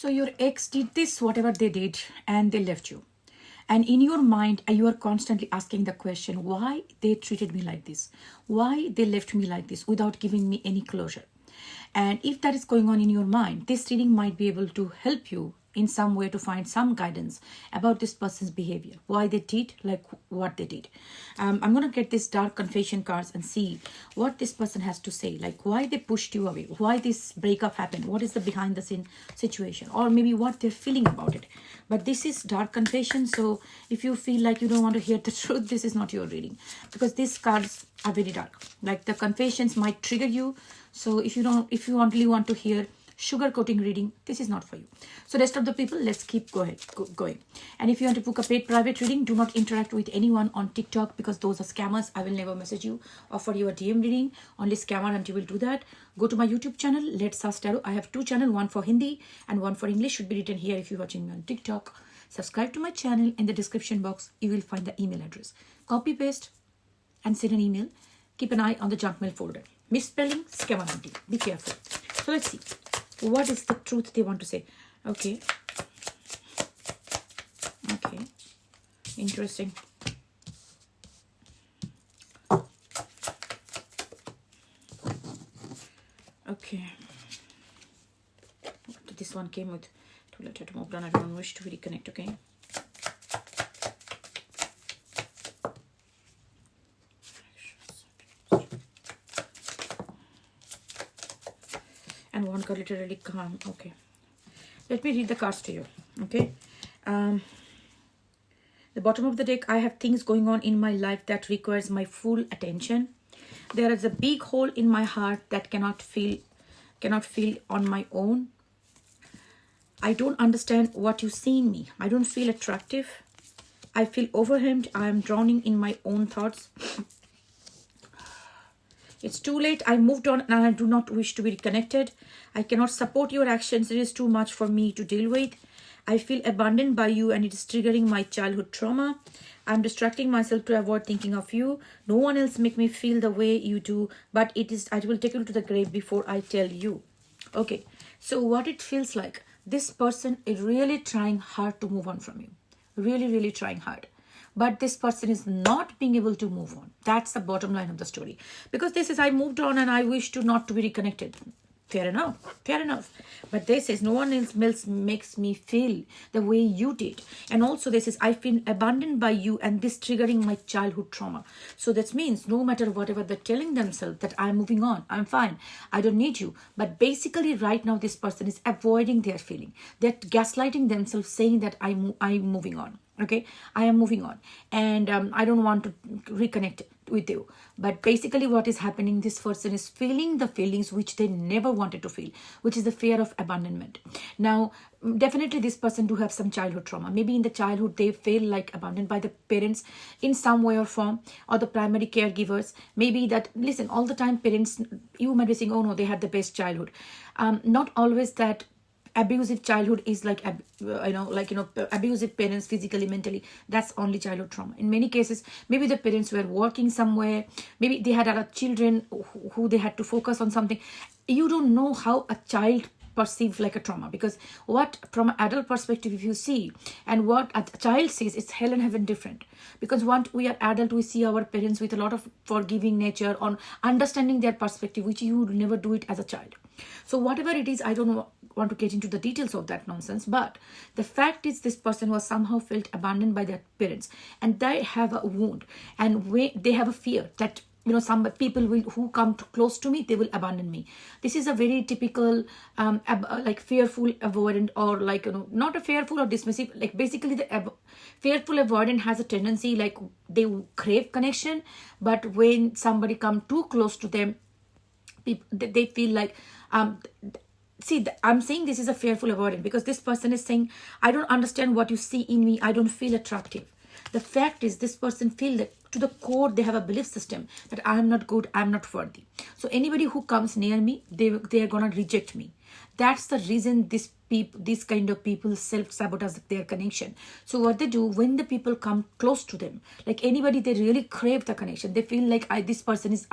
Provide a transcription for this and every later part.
So your ex did this, whatever they did, and they left you. And in your mind, you are constantly asking the question, why they treated me like this? Why they left me like this without giving me any closure? And if that is going on in your mind, this reading might be able to help you in some way to find some guidance about this person's behavior, why they did like what they did. I'm going to get these dark confession cards and see what this person has to say, like why they pushed you away, why this breakup happened, what is the behind the scene situation, or maybe what they're feeling about it. But this is dark confession, so if you feel like you don't want to hear the truth, this is not your reading, because these cards are very dark. Like the confessions might trigger you. So if you only want to hear sugar-coating reading, this is not for you. So rest of the people, let's keep going. And if you want to book a paid private reading, do not interact with anyone on TikTok, because those are scammers. I will never message you, offer you a DM reading. Only scammer and you will do that. Go to my YouTube channel, Let's Ask Tarot. I have two channels, one for Hindi and one for English. Should be written here if you're watching me on TikTok. Subscribe to my channel. In the description box, you will find the email address. Copy, paste and send an email. Keep an eye on the junk mail folder. Misspelling, scammer auntie. Be careful. So let's see. What is the truth they want to say? Okay. Interesting. Okay. This one came with to let her to move down. I don't wish to reconnect, okay? And one card literally calm. Okay, let me read the cards to you. Okay, the bottom of the deck, I have things going on in my life that requires my full attention. There is a big hole in my heart that cannot feel on my own. I don't understand what you see in me. I don't feel attractive. I feel overwhelmed. I am drowning in my own thoughts. It's too late. I moved on and I do not wish to be reconnected. I cannot support your actions. It is too much for me to deal with. I feel abandoned by you and it is triggering my childhood trauma. I'm distracting myself to avoid thinking of you. No one else make me feel the way you do, but I will take you to the grave before I tell you. Okay, so what it feels like, this person is really trying hard to move on from you. Really, really trying hard. But this person is not being able to move on. That's the bottom line of the story. Because this is, I moved on and I wish to not to be reconnected. Fair enough. Fair enough. But this is, no one else makes me feel the way you did. And also this is, I feel abandoned by you and this triggering my childhood trauma. So that means no matter whatever they're telling themselves that I'm moving on, I'm fine, I don't need you. But basically right now this person is avoiding their feeling. They're gaslighting themselves saying that I'm moving on. Okay, I am moving on and I don't want to reconnect with you. But basically what is happening, this person is feeling the feelings which they never wanted to feel, which is the fear of abandonment. Now, definitely this person do have some childhood trauma. Maybe in the childhood they feel like abandoned by the parents in some way or form, or the primary caregivers. Maybe that, listen, all the time parents, you might be saying, oh no, they had the best childhood. Not always that abusive childhood is like abusive parents physically, mentally. That's only childhood trauma. In many cases, maybe the parents were working somewhere, maybe they had other children who they had to focus on something. You don't know how a child perceives like a trauma, because what from an adult perspective if you see and what a child sees, it's hell and heaven different. Because once we are adult, we see our parents with a lot of forgiving nature, on understanding their perspective, which you would never do it as a child. So whatever it is, I don't want to get into the details of that nonsense, but the fact is this person was somehow felt abandoned by their parents, and they have a wound, and they have a fear that some people who come too close to me, they will abandon me. This is a very typical like fearful avoidant, or like not a fearful or dismissive, like basically the fearful avoidant has a tendency, like they crave connection, but when somebody come too close to them, they feel like see, I'm saying this is a fearful avoidant because this person is saying, I don't understand what you see in me, I don't feel attractive. The fact is this person feel that to the core they have a belief system that I am not good, I am not worthy. So anybody who comes near me, they are gonna reject me. That's the reason this these kind of people self-sabotage their connection. So what they do when the people come close to them, like anybody, they really crave the connection. They feel like this person is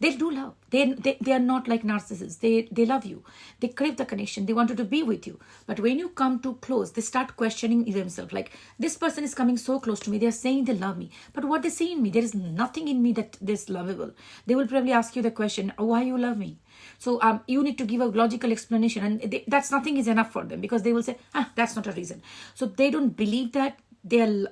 they do love. They are not like narcissists. They love you. They crave the connection. They wanted to be with you. But when you come too close, they start questioning themselves. Like, this person is coming so close to me. They are saying they love me, but what they see in me, there is nothing in me that is lovable. They will probably ask you the question, why you love me? So you need to give a logical explanation, and that's nothing is enough for them, because they will say, that's not a reason. So they don't believe that they are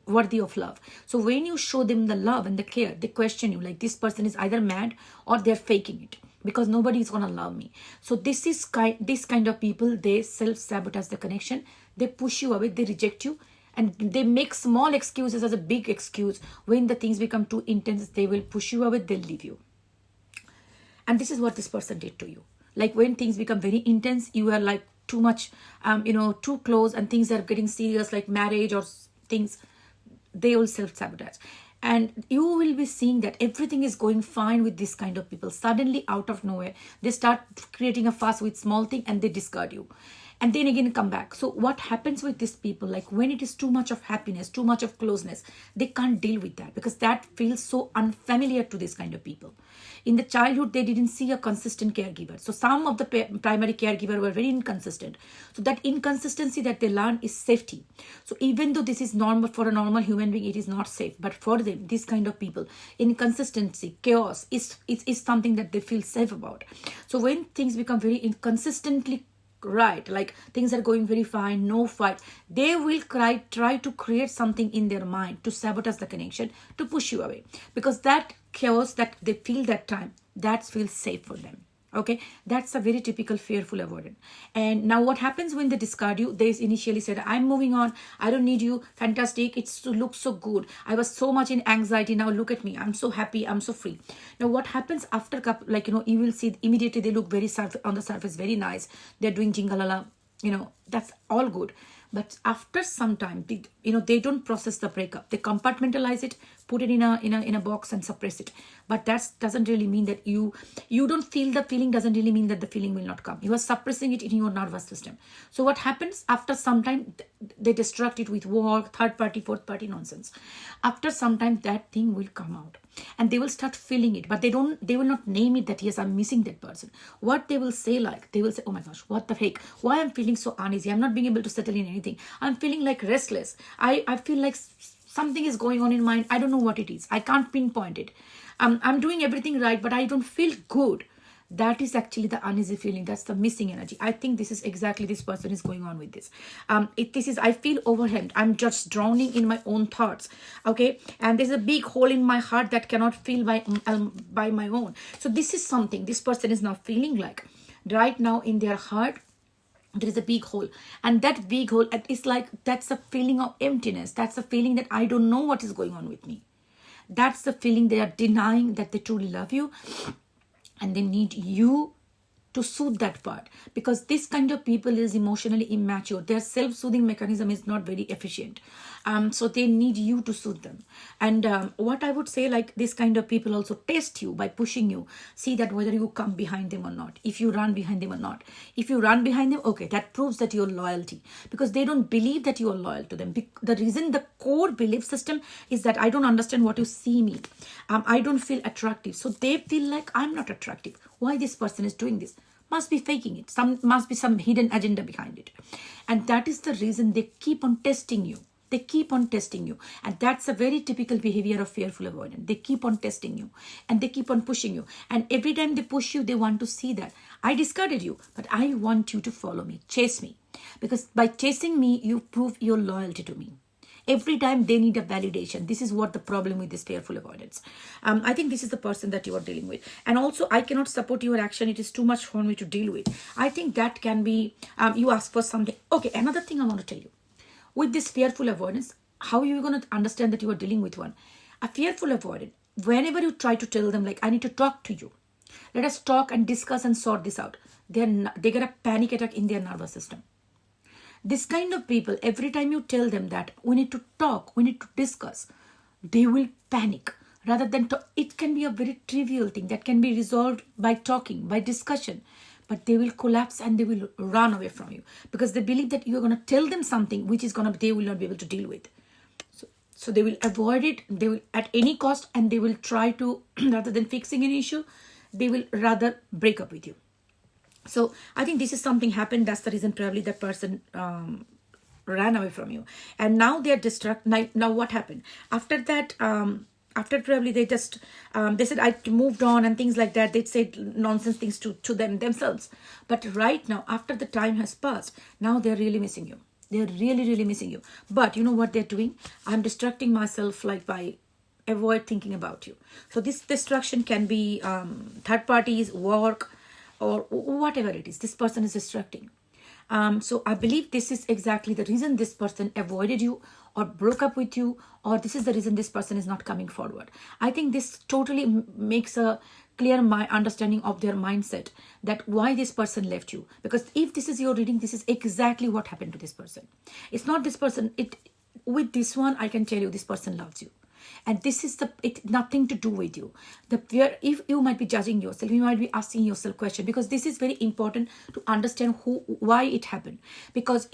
worthy of love. So when you show them the love and the care, they question you, like, this person is either mad or they're faking it, because nobody is going to love me. So this kind of people, they self-sabotage the connection. They push you away, they reject you, and they make small excuses as a big excuse. When the things become too intense, they will push you away, they'll leave you. And this is what this person did to you. Like, when things become very intense, you are like too much, too close, and things are getting serious, like marriage or things, they will self-sabotage. And you will be seeing that everything is going fine with this kind of people. Suddenly, out of nowhere, they start creating a fuss with small thing, and they discard you. And then again come back. So what happens with these people, like when it is too much of happiness, too much of closeness, they can't deal with that, because that feels so unfamiliar to this kind of people. In the childhood, they didn't see a consistent caregiver. So some of the primary caregiver were very inconsistent. So that inconsistency that they learn is safety. So even though this is normal for a normal human being, it is not safe. But for them, this kind of people, inconsistency, chaos is something that they feel safe about. So when things become very inconsistently right, like things are going very fine, no fight, they will try to create something in their mind to sabotage the connection, to push you away, because that chaos that they feel that time, that feels safe for them. Okay, that's a very typical fearful avoidant. And now what happens when they discard you? They initially said, I'm moving on, I don't need you, fantastic, it looks so good, I was so much in anxiety, now look at me, I'm so happy, I'm so free. Now what happens after like, you will see immediately they look very on the surface very nice, they're doing jingalala, that's all good. But after some time, they don't process the breakup. They compartmentalize it, put it in a box and suppress it. But that doesn't really mean that you don't feel the feeling, doesn't really mean that the feeling will not come. You are suppressing it in your nervous system. So what happens after some time, they distract it with work, third party, fourth party nonsense. After some time, that thing will come out. And they will start feeling it, but they will not name it that, yes, I'm missing that person. What they will say, like, they will say, oh my gosh, what the heck? Why I'm feeling so uneasy? I'm not being able to settle in anything. I'm feeling like restless. I feel like something is going on in mind. I don't know what it is. I can't pinpoint it. I'm doing everything right, but I don't feel good. That is actually the uneasy feeling. That's the missing energy. I think this is exactly this person is going on with this. I feel overwhelmed. I'm just drowning in my own thoughts. Okay. And there's a big hole in my heart that cannot fill by my own. So this is something this person is now feeling like. Right now in their heart, there is a big hole. And that big hole is like, that's a feeling of emptiness. That's a feeling that I don't know what is going on with me. That's the feeling they are denying that they truly love you. And they need you to soothe that part, because this kind of people is emotionally immature. Their self-soothing mechanism is not very efficient. So they need you to soothe them. And what I would say, like, this kind of people also test you by pushing you, see that whether you come behind them or not, if you run behind them or not. If you run behind them, okay, that proves that you're loyalty, because they don't believe that you are loyal to them. The reason, the core belief system is that I don't understand what you see me. I don't feel attractive. So they feel like I'm not attractive. Why this person is doing this? Must be faking it. Must be some hidden agenda behind it. And that is the reason they keep on testing you. They keep on testing you. And that's a very typical behavior of fearful avoidant. They keep on testing you. And they keep on pushing you. And every time they push you, they want to see that. I discarded you, but I want you to follow me. Chase me. Because by chasing me, you prove your loyalty to me. Every time they need a validation. This is what the problem with this fearful avoidance. I think this is the person that you are dealing with. And also, I cannot support your action. It is too much for me to deal with. I think that can be, you ask for something. Okay, another thing I want to tell you. With this fearful avoidance, how are you going to understand that you are dealing with one? A fearful avoidant, whenever you try to tell them, like, I need to talk to you. Let us talk and discuss and sort this out. They get a panic attack in their nervous system. This kind of people, every time you tell them that we need to talk, we need to discuss, they will panic. Rather than it can be a very trivial thing that can be resolved by talking, by discussion. but they will collapse and they will run away from you because they believe that you're going to tell them something which is they will not be able to deal with. So they will avoid it, they will at any cost, and they will try to, rather than fixing an issue, they will rather break up with you. So I think this is something happened. That's the reason probably that person ran away from you. And now they're distracted. Now what happened? After that, after probably they just, they said, I moved on and things like that. They said nonsense things to themselves. But right now, after the time has passed, now they're really missing you. They're really, really missing you. But you know what they're doing? I'm distracting myself like by avoid thinking about you. So this distraction can be third parties, work, or whatever it is. This person is distracting. So I believe this is exactly the reason this person avoided you or broke up with you, or this is the reason this person is not coming forward. I think this totally makes a clear my understanding of their mindset, that why this person left you. Because if this is your reading, this is exactly what happened to this person. It's not this person. With this one, I can tell you this person loves you. And this is nothing to do with you. If you might be judging yourself, you might be asking yourself questions, because this is very important to understand why it happened. Because,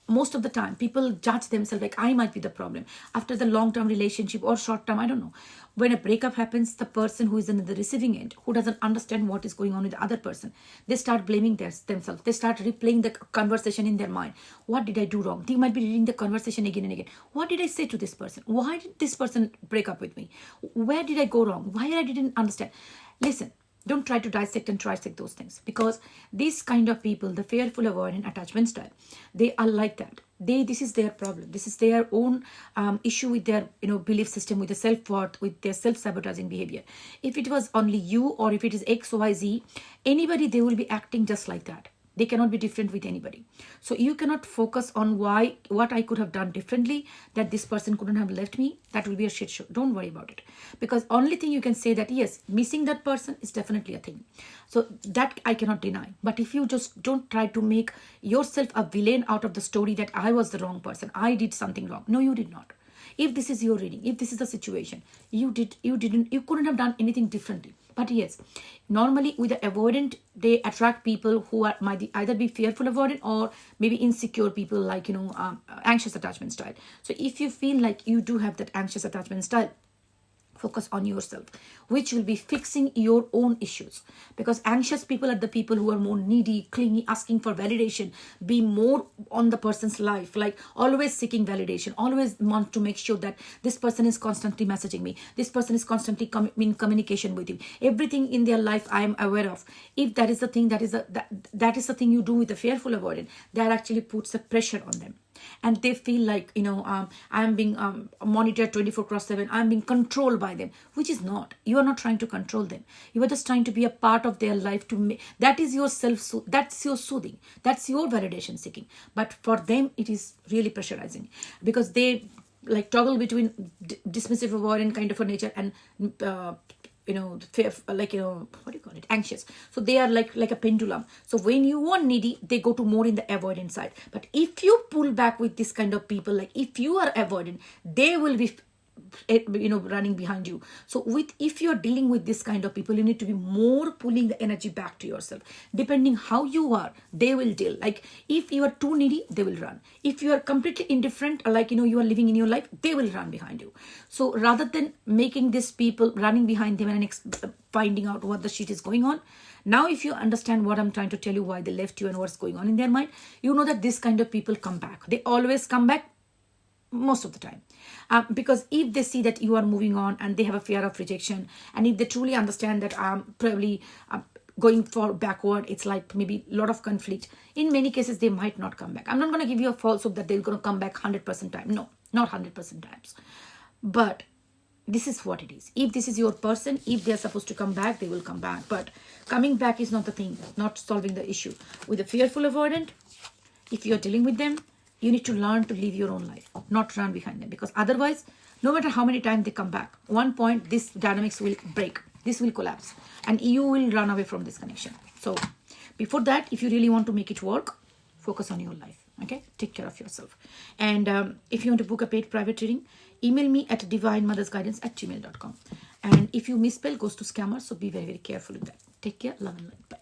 most of the time people judge themselves like I might be the problem after the long-term relationship or short-term, I don't know. When a breakup happens, the person who is in the receiving end, who doesn't understand what is going on with the other person, they start blaming themselves. They start replaying the conversation in their mind. What did I do wrong? They might be reading the conversation again and again. What did I say to this person? Why did this person break up with me? Where did I go wrong? Why I didn't understand? Listen, don't try to dissect and trisect those things, because these kind of people, the fearful, avoidant, attachment style, they are like that. This is their problem. This is their own issue with their belief system, with the self-worth, with their self-sabotaging behavior. If it was only you, or if it is XYZ, anybody, they will be acting just like that. They cannot be different with anybody. So you cannot focus on what I could have done differently, that this person couldn't have left me. That will be a shit show. Don't worry about it. Because only thing you can say that, yes, missing that person is definitely a thing. So that I cannot deny. But if you just don't try to make yourself a villain out of the story that I was the wrong person, I did something wrong. No, you did not. If this is your reading, if this is the situation, you couldn't have done anything differently. But yes, normally with the avoidant, they attract people who might either be fearful avoidant or maybe insecure people, like, anxious attachment style. So if you feel like you do have that anxious attachment style, focus on yourself, which will be fixing your own issues. Because anxious people are the people who are more needy, clingy, asking for validation, be more on the person's life, like always seeking validation, always want to make sure that this person is constantly messaging me, this person is constantly in communication with you, everything in their life I am aware of. If that is the thing, that is the thing you do with the fearful avoidant, that actually puts a pressure on them. And they feel like, I'm being monitored 24/7. I'm being controlled by them, which is not. You are not trying to control them. You are just trying to be a part of their life. That is your that's your soothing. That's your validation seeking. But for them, it is really pressurizing, because they like toggle between dismissive, avoidant kind of a nature and fear, what do you call it, anxious. So they are like a pendulum. So when you are needy, they go to more in the avoidant side. But if you pull back with this kind of people, like if you are avoidant, they will be running behind you. So if you're dealing with this kind of people, you need to be more pulling the energy back to yourself. Depending how you are, they will deal. Like if you are too needy, they will run. If you are completely indifferent, like you are living in your life, they will run behind you. So rather than making these people running behind them and finding out what the shit is going on, now if you understand what I'm trying to tell you, why they left you and what's going on in their mind, you know that this kind of people come back. They always come back most of the time. Because if they see that you are moving on and they have a fear of rejection, and if they truly understand that probably going for backward, it's like maybe a lot of conflict, in many cases they might not come back. I'm not going to give you a false hope that they're going to come back 100% time. No, not 100% times. But this is what it is. If this is your person, if they're supposed to come back, they will come back. But coming back is not the thing, not solving the issue. With a fearful avoidant, if you're dealing with them, you need to learn to live your own life, not run behind them. Because otherwise, no matter how many times they come back, one point, this dynamics will break. This will collapse. And you will run away from this connection. So before that, if you really want to make it work, focus on your life. Okay? Take care of yourself. And if you want to book a paid private reading, email me at divinemothersguidance@gmail.com. And if you misspell, goes to scammers. So be very, very careful with that. Take care. Love and light. Bye.